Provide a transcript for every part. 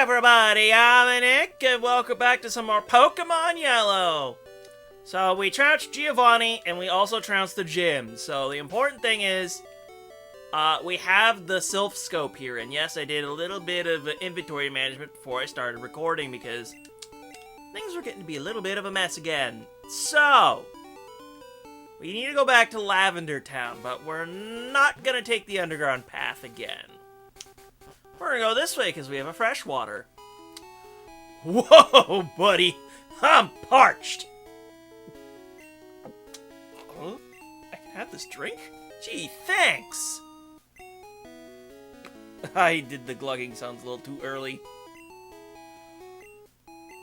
everybody, I'm Nick, and welcome back to some more Pokemon Yellow. So, we trounced Giovanni, and we also trounced the gym. So, the important thing is, we have the Sylph Scope here, and yes, I did a little bit of inventory management before I started recording, because things were getting to be a little bit of a mess again. So, we need to go back to Lavender Town, but we're not gonna take the underground path again. We're gonna go this way because we have a freshwater. Whoa, buddy! I'm parched! Huh? I can have this drink? Gee, thanks! I did the glugging sounds a little too early.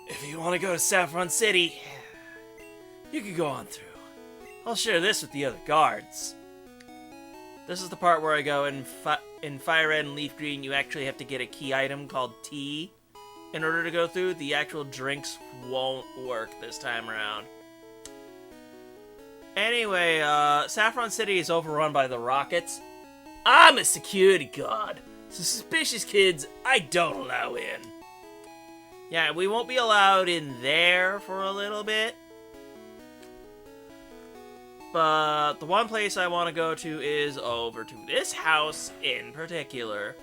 If you want to go to Saffron City, you can go on through. I'll share this with the other guards. This is the part where I go in Fire Red and Leaf Green, you actually have to get a key item called tea in order to go through. The actual drinks won't work this time around. Anyway, Saffron City is overrun by the Rockets. I'm a security guard, so suspicious kids I don't allow in. Yeah, we won't be allowed in there for a little bit. But the one place I want to go to is over to this house in particular.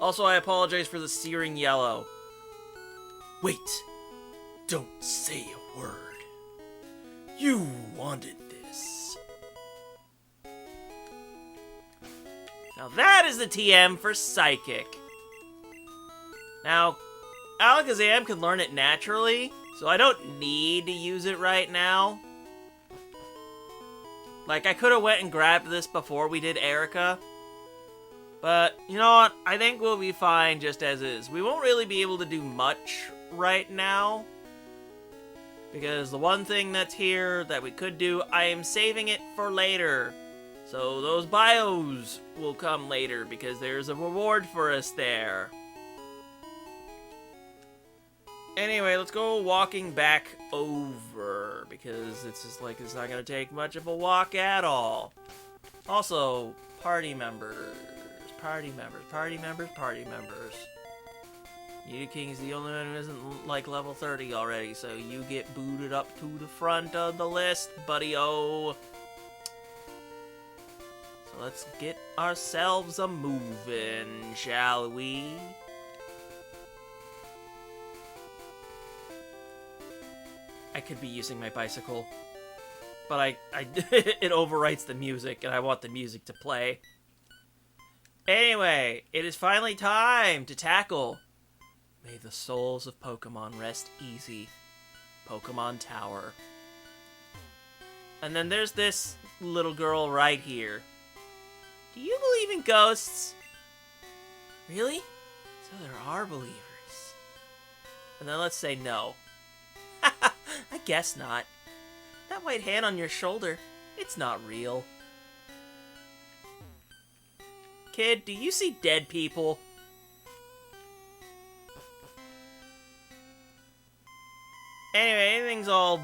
Also, I apologize for the searing yellow. Wait, don't say a word. You wanted this. Now that is the TM for Psychic. Now, Alakazam can learn it naturally, so I don't need to use it right now. Like, I could have went and grabbed this before we did Erica. But, you know what? I think we'll be fine just as is. We won't really be able to do much right now. Because the one thing that's here that we could do, I am saving it for later. So those bios will come later because there's a reward for us there. Anyway, let's go walking back over, because it's just like, it's not going to take much of a walk at all. Also, party members. Nidoking is the only one who isn't, like, level 30 already, so you get booted up to the front of the list, buddy-o. So let's get ourselves a-moving, shall we? I could be using my bicycle, but it overwrites the music, and I want the music to play. Anyway, it is finally time to tackle May the Souls of Pokemon Rest Easy, Pokemon Tower. And then there's this little girl right here. Do you believe in ghosts? Really? So there are believers. And then let's say no. I guess not. That white hand on your shoulder, it's not real. Kid, do you see dead people? Anyway, everything's all,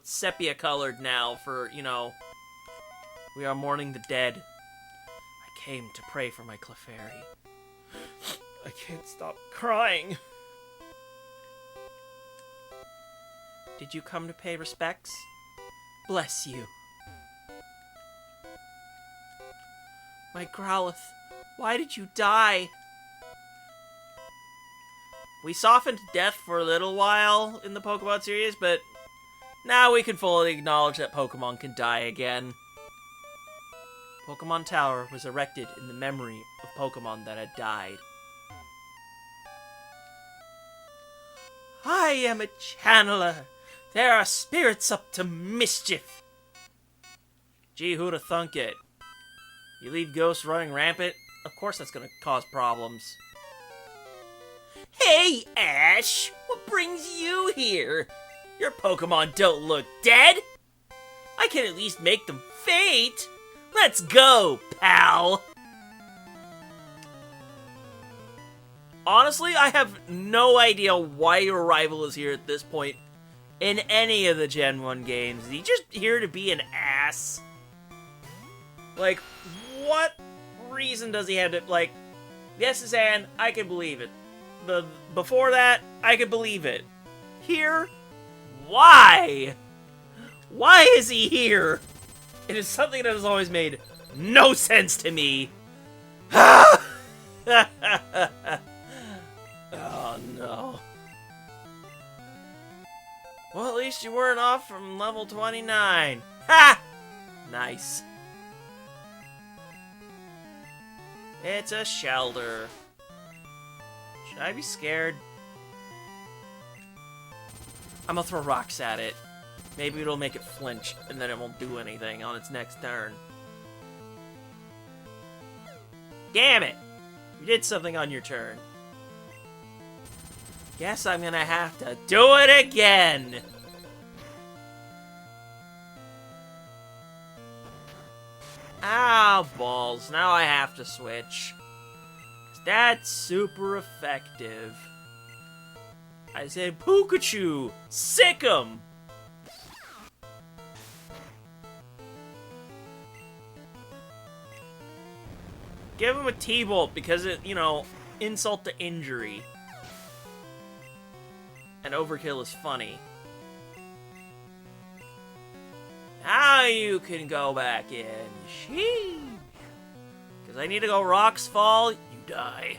sepia colored now for, we are mourning the dead. I came to pray for my Clefairy. I can't stop crying. Did you come to pay respects? Bless you. My Growlithe, why did you die? We softened death for a little while in the Pokemon series, but now we can fully acknowledge that Pokemon can die again. Pokemon Tower was erected in the memory of Pokemon that had died. I am a channeler. There are spirits up to mischief. Gee, who'da thunk it? You leave ghosts running rampant? Of course that's gonna cause problems. Hey, Ash! What brings you here? Your Pokemon don't look dead! I can at least make them faint! Let's go, pal! Honestly, I have no idea why your rival is here at this point in any of the Gen 1 games. Is he just here to be an ass? Like, what reason does he have to, like, yes, Zan, I can believe it. before that, I could believe it. Here? Why? Why is he here? It is something that has always made no sense to me. Oh, no. Well, at least you weren't off from level 29. Ha! Nice. It's a shelter. Should I be scared? I'm gonna throw rocks at it. Maybe it'll make it flinch, and then it won't do anything on its next turn. Damn it! You did something on your turn. Guess I'm gonna have to do it again! Ow, balls. Now I have to switch. That's super effective. I said, Pikachu! Sick 'em! Give him a T-Bolt because it, you know, insult to injury. And overkill is funny. Now you can go back in. Sheesh. Because I need to go rocks fall, you die.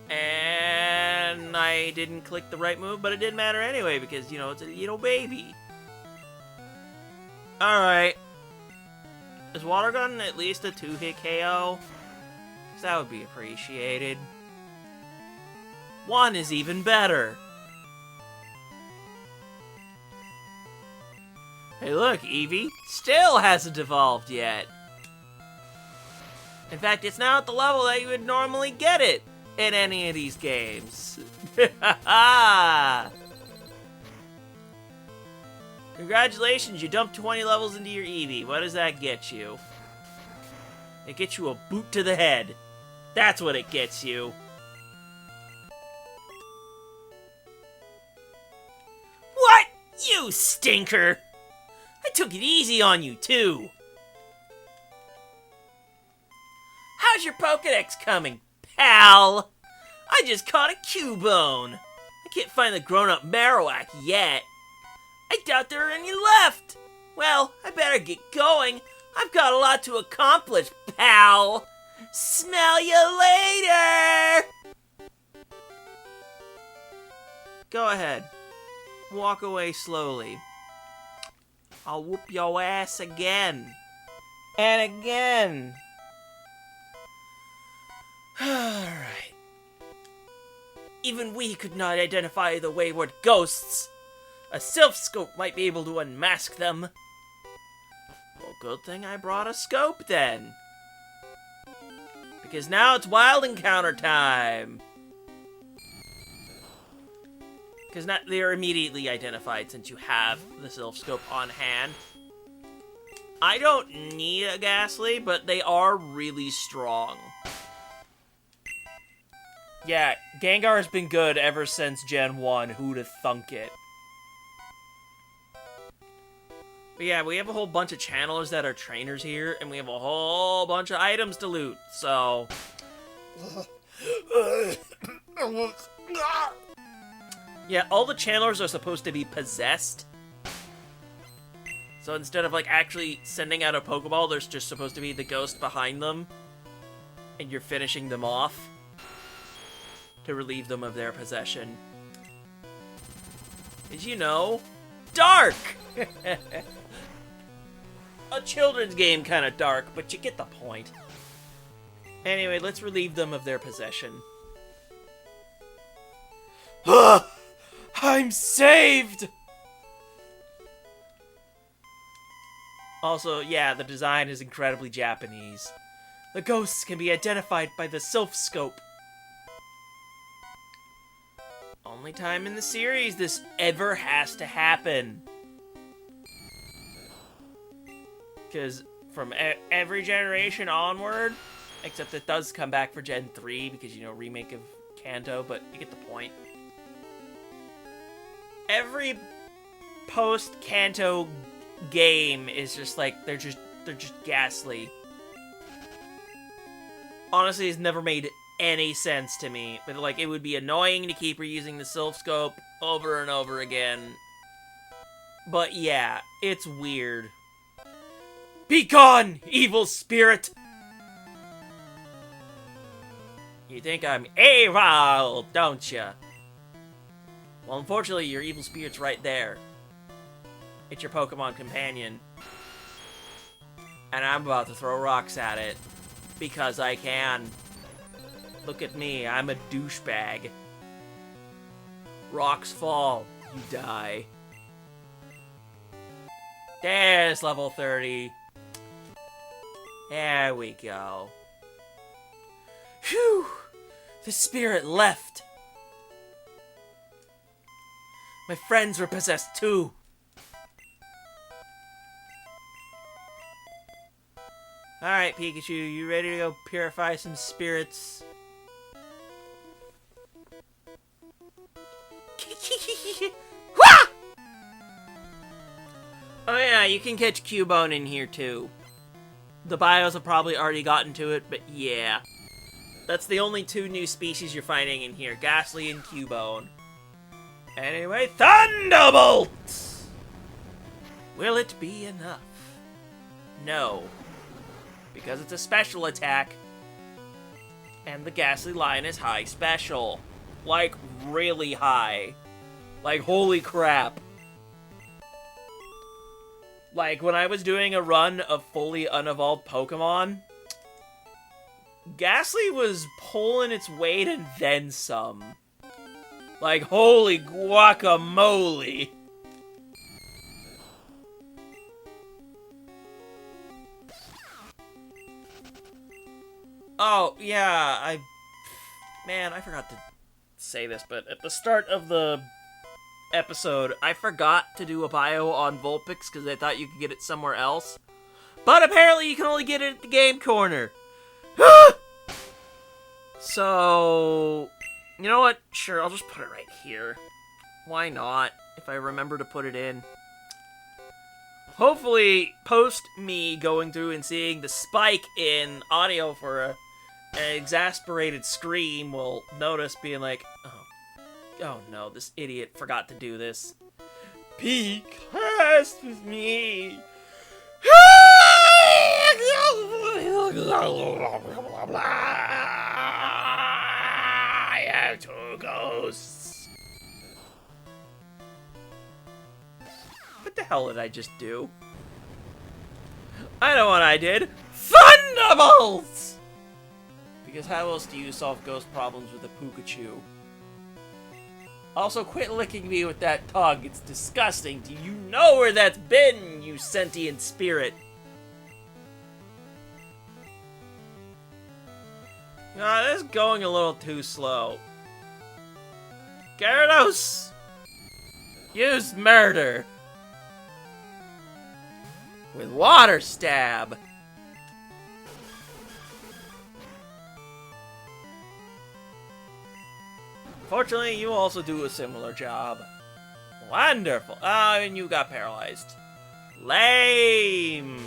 And I didn't click the right move, but it didn't matter anyway because, you know, it's a little baby. Alright. Is Water Gun at least a 2-hit KO? Because that would be appreciated. 1 is even better. Hey look, Eevee still hasn't evolved yet. In fact, it's now at the level that you would normally get it in any of these games. Congratulations, you dumped 20 levels into your Eevee. What does that get you? It gets you a boot to the head. That's what it gets you. What? You stinker! I took it easy on you, too. How's your Pokédex coming, pal? I just caught a Cubone. I can't find the grown-up Marowak yet. I doubt there are any left. Well, I better get going. I've got a lot to accomplish, pal. Smell you later! Go ahead. Walk away slowly. I'll whoop your ass again. And again. Alright. Even we could not identify the wayward ghosts. A Sylph-scope might be able to unmask them. Well, good thing I brought a scope then. Because now it's wild encounter time. Because they're immediately identified since you have the Sylph-scope on hand. I don't need a Ghastly, but they are really strong. Yeah, Gengar has been good ever since Gen 1. Who'da thunk it? But yeah, we have a whole bunch of channelers that are trainers here, and we have a whole bunch of items to loot, so... Yeah, all the channelers are supposed to be possessed. So instead of, like, actually sending out a Pokeball, there's just supposed to be the ghost behind them. And you're finishing them off to relieve them of their possession. Did you know? Dark! A children's game kind of dark, but you get the point. Anyway, let's relieve them of their possession. I'm saved! Also, yeah, the design is incredibly Japanese. The ghosts can be identified by the Sylph-scope. Only time in the series this ever has to happen. Because from every generation onward, except it does come back for Gen 3 because, you know, remake of Kanto, but you get the point. Every post-Kanto game is just like, they're just Ghastly. honestly has never made any sense to me. But, like, it would be annoying to keep reusing the Sylph Scope over and over again. But yeah, it's weird. Be gone, evil spirit! You think I'm evil, don't ya? Well, unfortunately, your evil spirit's right there. It's your Pokemon companion. And I'm about to throw rocks at it. Because I can. Look at me, I'm a douchebag. Rocks fall, you die. There's level 30. There we go. Phew! The spirit left. My friends were possessed too. Alright, Pikachu, you ready to go purify some spirits? Oh yeah, you can catch Cubone in here too. The bios have probably already gotten to it, but yeah. That's the only two new species you're finding in here, Ghastly and Cubone. Anyway, Thunderbolt! Will it be enough? No. Because it's a special attack. And the Ghastly line is high special. Like, really high. Like, holy crap. Like, when I was doing a run of fully unevolved Pokemon, Ghastly was pulling its weight and then some. Like, holy guacamole. Oh, yeah, Man, I forgot to say this, but at the start of the episode, I forgot to do a bio on Vulpix because I thought you could get it somewhere else. But apparently you can only get it at the Game Corner. So, you know what? Sure, I'll just put it right here. Why not? If I remember to put it in. Hopefully, post me going through and seeing the spike in audio for an exasperated scream will notice being like, oh no, this idiot forgot to do this. Be cursed with me. I have two ghosts. What the hell did I just do? I know what I did. Thunderbolts! Because how else do you solve ghost problems with a Pikachu? Also, quit licking me with that tongue. It's disgusting. Do you know where that's been, you sentient spirit? This is going a little too slow. Gyarados! Use murder! With water stab! Fortunately, you also do a similar job. Wonderful. Oh, and you got paralyzed. Lame!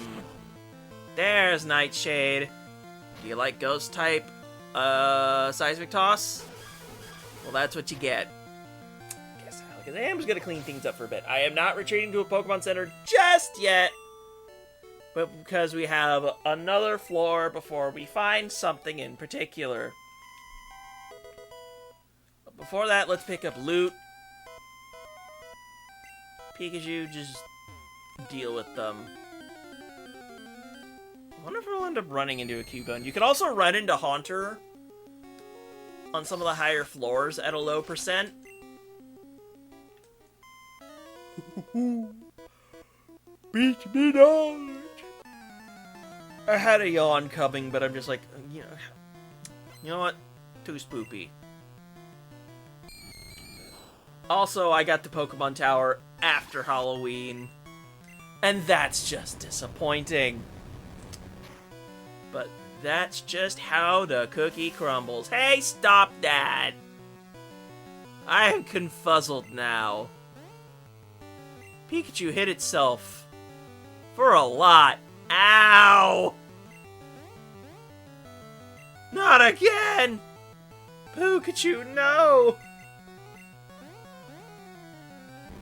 There's Nightshade. Do you like Ghost type? Seismic Toss? Well, that's what you get. Guess I am just gonna clean things up for a bit. I am not retreating to a Pokemon Center just yet. But because we have another floor before we find something in particular. But before that, let's pick up loot. Pikachu, just deal with them. I wonder if we'll end up running into a Cubone. You could also run into Haunter on some of the higher floors at a low percent. Beat me down! I had a yawn coming, but I'm just like, you know what? Too spoopy. Also, I got the Pokemon Tower after Halloween, and that's just disappointing. But that's just how the cookie crumbles. Hey, stop that! I am confuzzled now. Pikachu hit itself for a lot. Ow! Not again! Pikachu, no!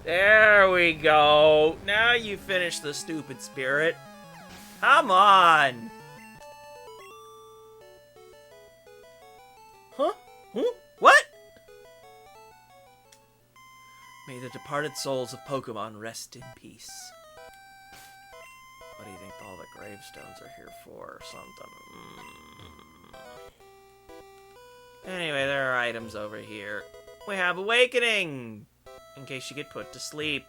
There we go. Now you finish the stupid spirit. Come on! Huh? What? May the departed souls of Pokemon rest in peace. What do you think all the gravestones are here for or something? Anyway, there are items over here. We have Awakening! In case you get put to sleep.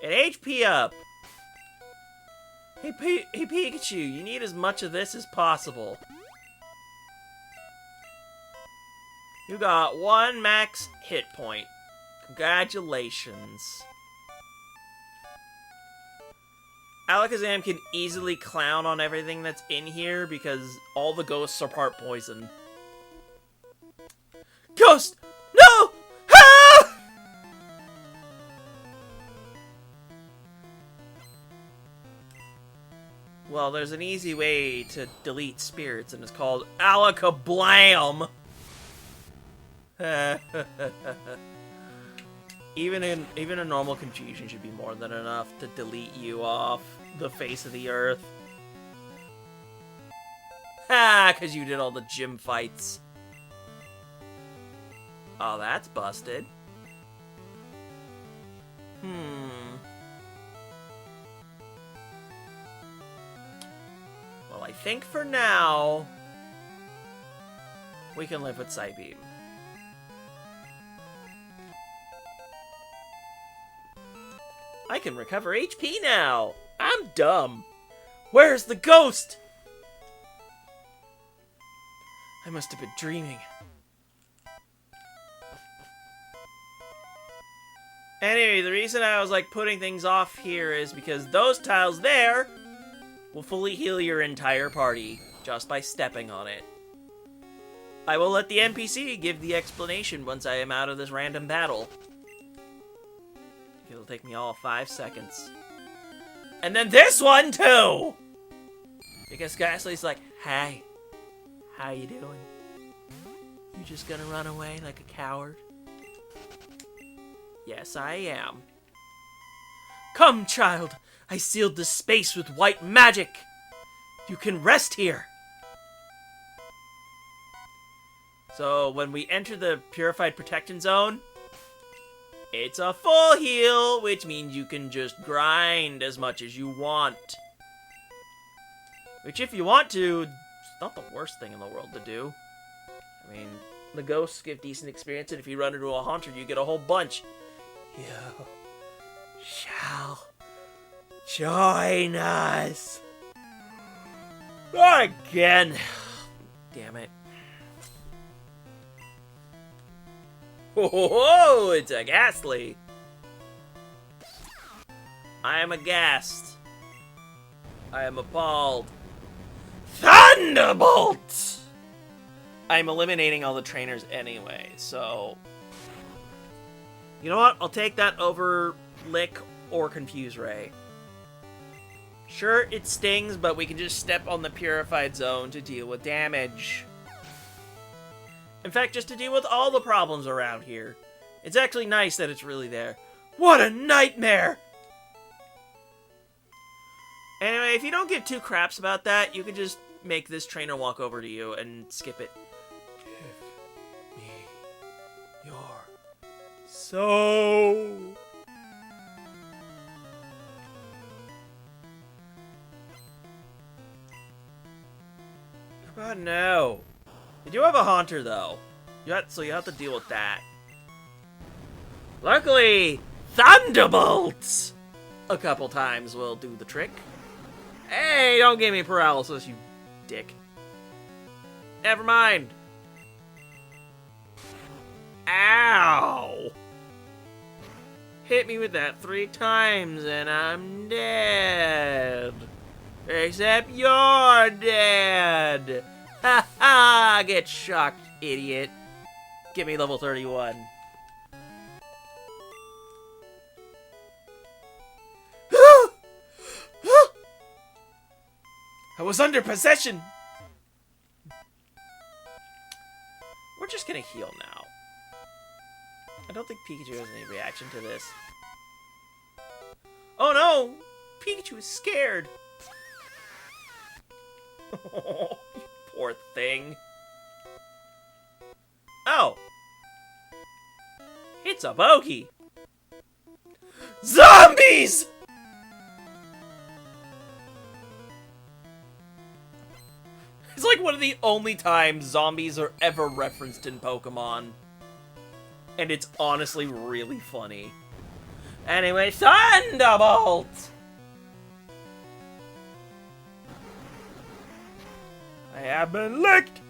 And HP up! Hey, Pikachu, you need as much of this as possible. You got 1 max hit point. Congratulations. Alakazam can easily clown on everything that's in here because all the ghosts are part poison. Ghost! No! Ah! Well, there's an easy way to delete spirits, and it's called Alakablam! Even a normal confusion should be more than enough to delete you off the face of the earth. Ha! Because you did all the gym fights. Oh, that's busted. Well, I think for now, we can live with Psybeam. I can recover HP now! I'm dumb! Where's the ghost? I must have been dreaming. Anyway, the reason I was like putting things off here is because those tiles there will fully heal your entire party just by stepping on it. I will let the NPC give the explanation once I am out of this random battle. It'll take me all 5 seconds. And then this one too! Because Ghastly's like, hey, how you doing? You just gonna run away like a coward? Yes, I am. Come, child! I sealed the space with white magic! You can rest here! So, when we enter the Purified Protection Zone, it's a full heal, which means you can just grind as much as you want. Which, if you want to, it's not the worst thing in the world to do. I mean, the ghosts give decent experience, and if you run into a haunter, you get a whole bunch. You shall join us. Not again. Damn it. Whoa, it's a Ghastly. I am aghast. I am appalled. Thunderbolt! I'm eliminating all the trainers anyway, so... You know what? I'll take that over Lick or Confuse Ray. Sure, it stings, but we can just step on the Purified Zone to deal with damage. In fact, just to deal with all the problems around here. It's actually nice that it's really there. What a nightmare! Anyway, if you don't give two craps about that, you can just make this trainer walk over to you and skip it. Give me your soul. Oh no. You do have a Haunter, though. So you have to deal with that. Luckily, Thunderbolts a couple times will do the trick. Hey, don't give me paralysis, you dick. Never mind. Ow! Hit me with that 3 times and I'm dead. Except you're dead. Ha ha! Get shocked, idiot. Give me level 31. I was under possession. gonna heal now. I don't think Pikachu has any reaction to this. Oh no! Pikachu is scared! Oh, you poor thing. Oh! It's a bogey! Zombies! It's like one of the only times zombies are ever referenced in Pokemon. And it's honestly really funny. Anyway, Thunderbolt! I have been licked!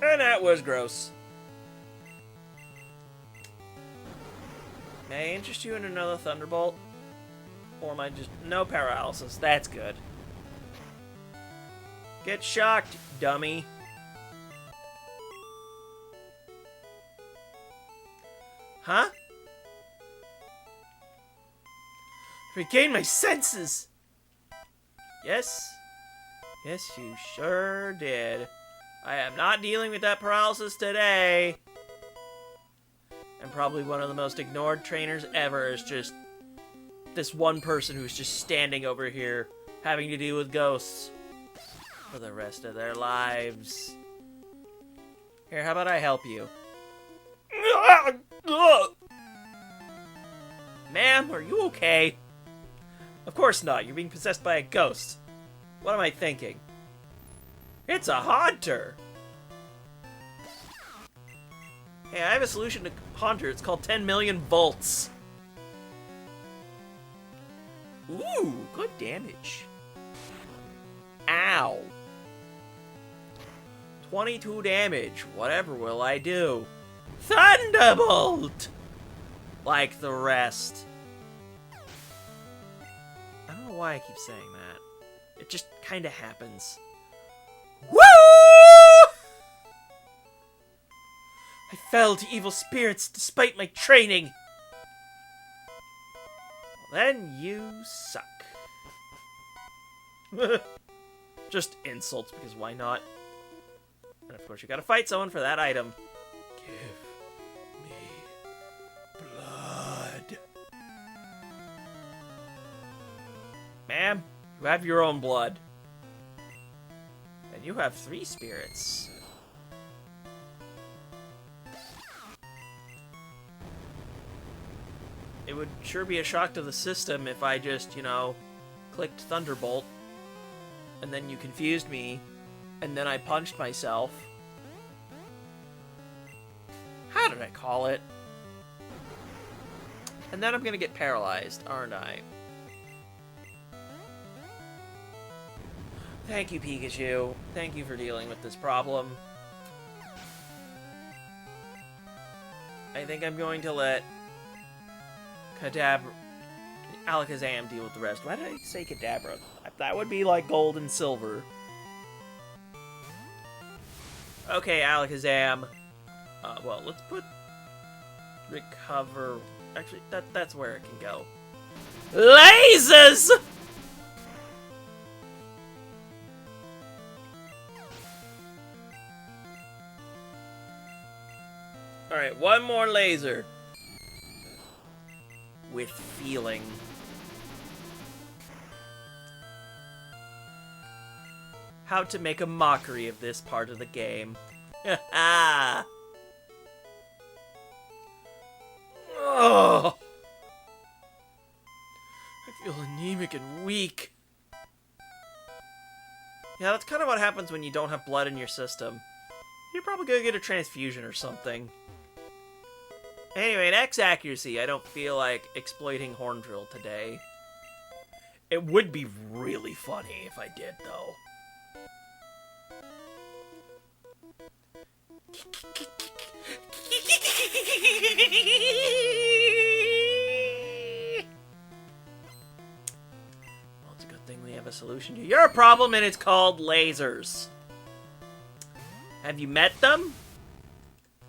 And that was gross. May I interest you in another Thunderbolt? Or am I just... No paralysis. That's good. Get shocked, dummy. Huh? Regain my senses! Yes. Yes, you sure did. I am not dealing with that paralysis today. And probably one of the most ignored trainers ever is just this one person who's just standing over here having to deal with ghosts for the rest of their lives. Here, how about I help you? Ma'am, are you okay? Of course not. You're being possessed by a ghost. What am I thinking? It's a haunter! Hey, I have a solution to haunter. It's called 10 million volts. Ooh, good damage. Ow. 22 damage. Whatever will I do? Thunderbolt! Like the rest. I don't know why I keep saying that. It just kinda happens. Woo! I fell to evil spirits despite my training. Well, then you suck. Just insults, because why not? And of course you gotta fight someone for that item. Give me blood. Ma'am, you have your own blood. And you have 3 spirits. It would sure be a shock to the system if I just, you know, clicked Thunderbolt, and then you confused me, and then I punched myself. How did I call it? And then I'm gonna get paralyzed, aren't I? Thank you, Pikachu. Thank you for dealing with this problem. I think I'm going to let Alakazam deal with the rest. Why did I say Kadabra? That would be like gold and silver. Okay, Alakazam. Well, let's put recover. Actually, that's where it can go. Lasers! Alright, one more laser. With feeling. How to make a mockery of this part of the game. Ha Oh! I feel anemic and weak. Yeah, that's kind of what happens when you don't have blood in your system. You're probably gonna get a transfusion or something. Anyway, in X accuracy, I don't feel like exploiting Horn Drill today. It would be really funny if I did, though. Well, it's a good thing we have a solution to your problem, and it's called lasers. Have you met them?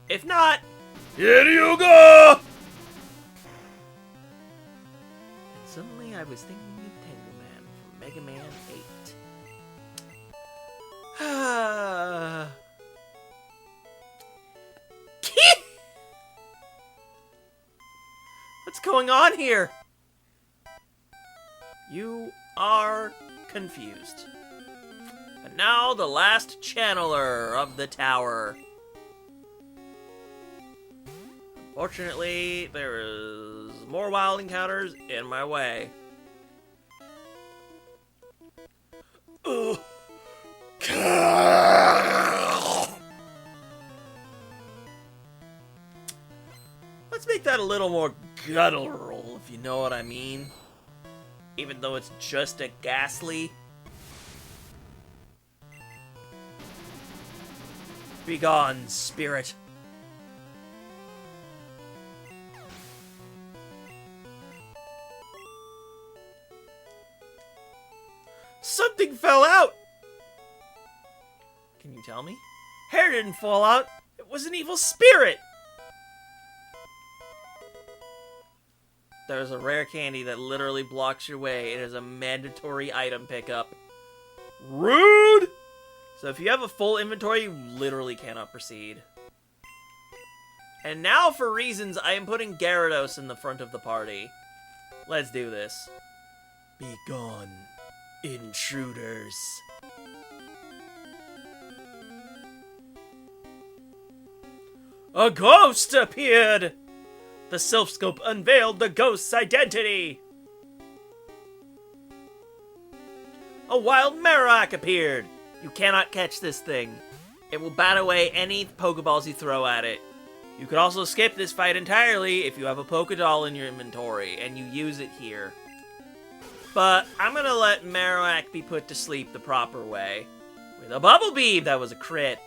If not, here you go! And suddenly I was thinking of Tango Man from Mega Man 8. What's going on here? You are confused. And now the last channeler of the tower. Unfortunately, there is more wild encounters in my way. Ugh. Let's make that a little more guttural, if you know what I mean. Even though it's just a Ghastly. Be gone, spirit. Something fell out! Can you tell me? Hair didn't fall out. It was an evil spirit! There's a rare candy that literally blocks your way. It is a mandatory item pickup. Rude! So if you have a full inventory, you literally cannot proceed. And now for reasons, I am putting Gyarados in the front of the party. Let's do this. Be gone, intruders. A ghost appeared! The Silph-Scope unveiled the ghost's identity! A wild Marowak appeared! You cannot catch this thing. It will bat away any Pokeballs you throw at it. You could also skip this fight entirely if you have a Pokédoll in your inventory and you use it here. But I'm gonna let Marowak be put to sleep the proper way. With a Bubble Beam! That was a crit.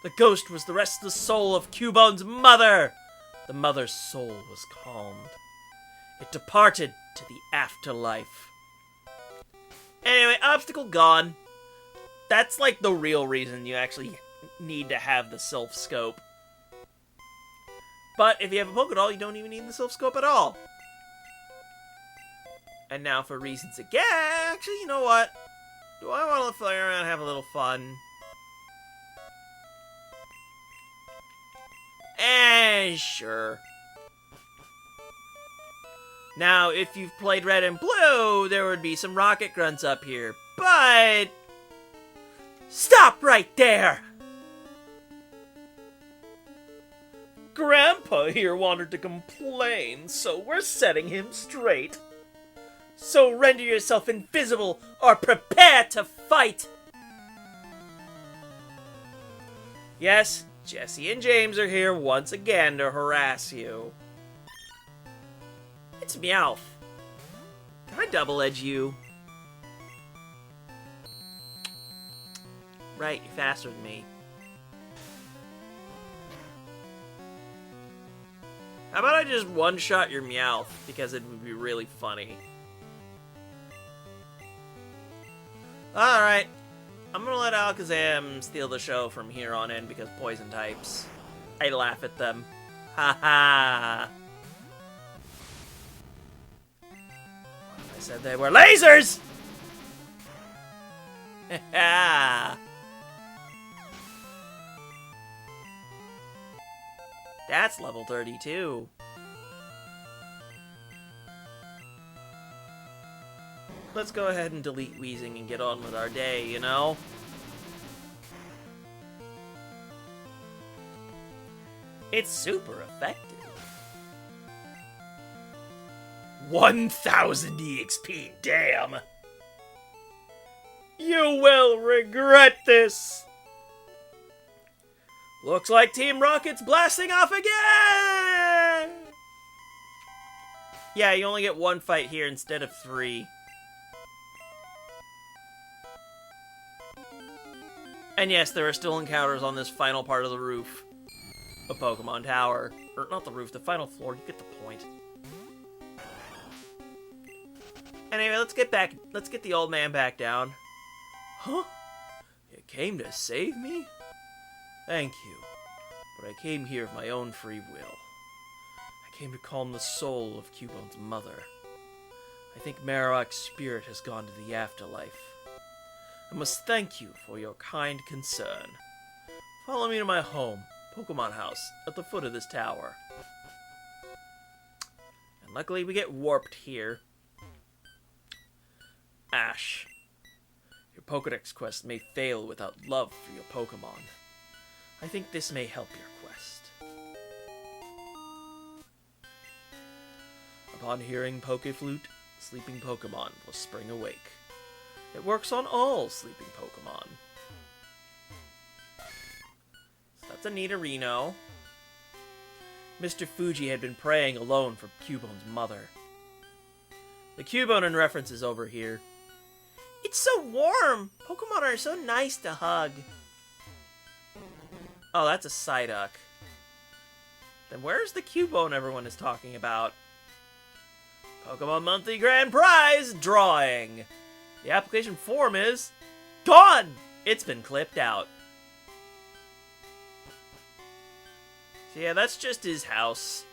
The ghost was the restless soul of Cubone's mother! The mother's soul was calmed. It departed to the afterlife. Anyway, obstacle gone. That's like the real reason you actually need to have the Silph-Scope. But if you have a Pokédoll, you don't even need the Silph-Scope at all. And now for reasons again. Actually, you know what? Do I want to fly around and have a little fun? Sure. Now, if you've played Red and Blue, there would be some rocket grunts up here, but... Stop right there! Grandpa here wanted to complain, so we're setting him straight. So render yourself invisible or prepare to fight! Yes, Jesse and James are here once again to harass you. It's Meowth. Can I double-edge you? Right, you're faster than me. How about I just one-shot your Meowth, because it would be really funny. Alright. I'm gonna let Alakazam steal the show from here on in because poison types. I laugh at them. Ha ha! I said they were lasers! Ha ha! That's level 32. Let's go ahead and delete Wheezing and get on with our day, you know? It's super effective. 1000 EXP, damn! You will regret this! Looks like Team Rocket's blasting off again! Yeah, you only get one fight here instead of 3. And yes, there are still encounters on this final part of the roof of Pokemon Tower. Or, not the roof, the final floor. You get the point. Anyway, let's get the old man back down. Huh? You came to save me? Thank you. But I came here of my own free will. I came to calm the soul of Cubone's mother. I think Marowak's spirit has gone to the afterlife. I must thank you for your kind concern. Follow me to my home. Pokemon house at the foot of this tower. And luckily we get warped here. Ash, your Pokedex quest may fail without love for your Pokemon. I think this may help your quest. Upon hearing Pokeflute, sleeping Pokemon will spring awake. It works on all sleeping Pokemon. So that's a Nidorino. Mr. Fuji had been praying alone for Cubone's mother. The Cubone reference is over here. It's so warm! Pokemon are so nice to hug. Oh, that's a Psyduck. Then where's the Cubone everyone is talking about? Pokemon Monthly Grand Prize drawing. The application form is gone! It's been clipped out. So yeah, that's just his house.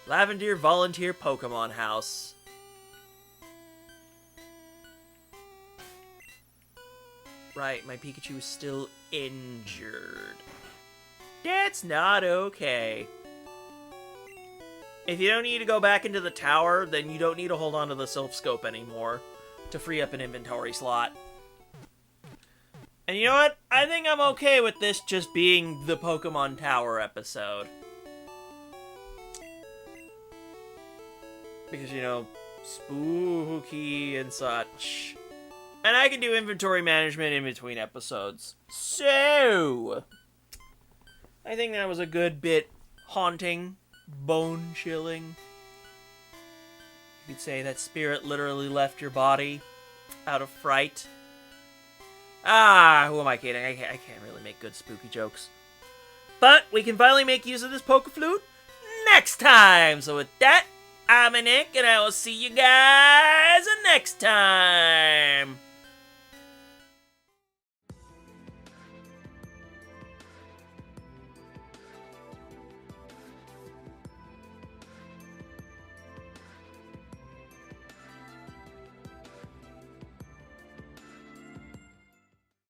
Lavender Volunteer Pokemon House. Right, my Pikachu is still injured. That's not okay. If you don't need to go back into the tower, then you don't need to hold on to the Silph Scope anymore to free up an inventory slot. And you know what? I think I'm okay with this just being the Pokemon Tower episode. Because, you know, spooky and such. And I can do inventory management in between episodes. So, I think that was a good bit haunting, bone-chilling. You could say that spirit literally left your body out of fright. Ah, who am I kidding? I can't really make good spooky jokes. But we can finally make use of this Pokeflute next time. So with that, I'm Nick, and I will see you guys next time.